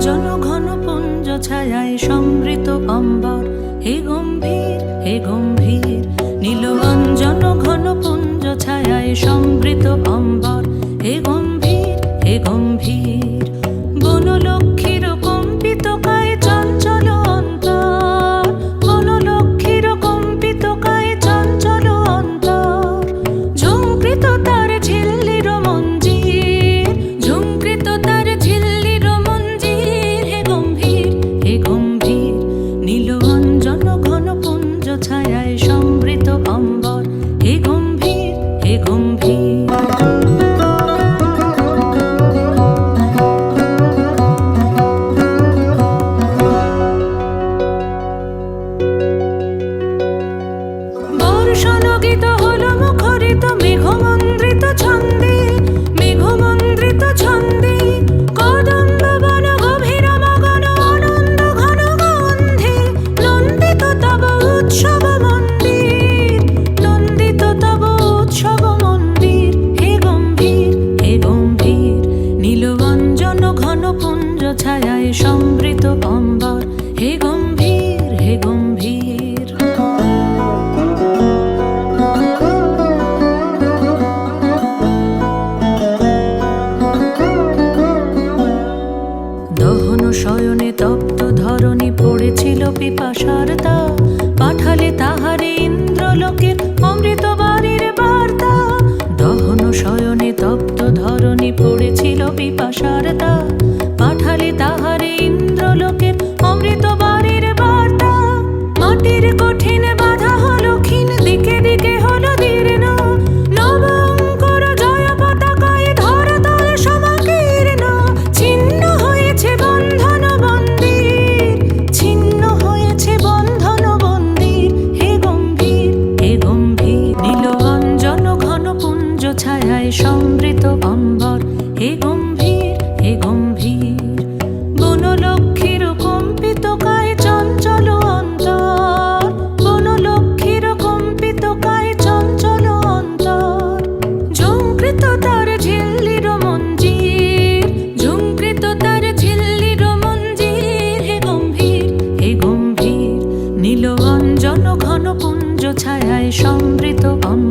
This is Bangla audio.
নীলঞ্জন ঘন পুঞ্জ ছায়ায় সমৃত অম্বর, হে গম্ভীর হে গম্ভীর। নীলঞ্জন ঘন পুঞ্জ ছায়ায় সমৃত অম্বর, হে গম্ভীর হে গম্ভীর। বনলক্ষ্মীর কম্পিত কায় চঞ্চল অন্তর, বনলক্ষ্মীর কম্পিত কায় চঞ্চল অন্তর। ঝুঙ্কৃত তার ঝিল্লির মঞ্জির, ঝুঙ্কৃত তার ঝিল্লির মঞ্জির, হে গম্ভীর হে গম্ভীর। নীলঞ্জন ঘন পুঞ্জ ছায়ায় সমৃত অম্বর, হে গম্ভীর হে গম্ভীর। বর্ষণগীত হল মুখরিত মেঘমন্দ্রিত ছন্দে, মেঘমন্দ্রিত ছন্দে। কদম্ব বন গভীর মগন আনন্দ ঘন গন্ধে, নন্দিত তব উৎসব মন্দির, নন্দিত তব উৎসব মন্দির, হে গম্ভীর হে গম্ভীর। নীলঞ্জন ঘন পুঞ্জ ছায়ায় সমৃত অম্বর, হে গম্ভীর হে গম্ভীর। দহন শয়নে তপ্ত ধরণী পড়েছিল পিপাসার তা, পাঠালে তাহারে ইন্দ্রলোকের অমৃত বাড়ির বার্তা। দহন শয়নে তপ্ত ধরণী পড়েছিল পিপাসার তা, পাঠালে তাহারে ইন্দ্রলোকের অমৃত বাড়ির বার্তা। মাটির কঠিন বাধা হলো ক্ষীণ, দিকে দিকে হলো দীর্ণ, নবঙ্কর জয় পতাকায় ধরাতল সমাকীর্ণ। ছিন্ন হয়েছে বন্ধন বন্দির, ছিন্ন হয়েছে বন্ধন বন্দির, হে গম্ভীর হে গম্ভীর। নীলঞ্জন ঘন পুঞ্জ ছায়ায় সমৃত অম্বর, হে গম্ভীর হে গম্ভীর। বনলক্ষ্মীর কম্পিত কায় চঞ্চল অন্তর, বনলক্ষ্মীর কম্পিত কায় চঞ্চল অন্তর। ঝুঙ্কৃত তার ঝিল্লির মঞ্জির, ঝুঙ্কৃত তার ঝিল্লির মঞ্জির, হে গম্ভীর হে গম্ভীর। নীলঞ্জন ঘন পুঞ্জ ছায়ায় সমৃত অম্বর,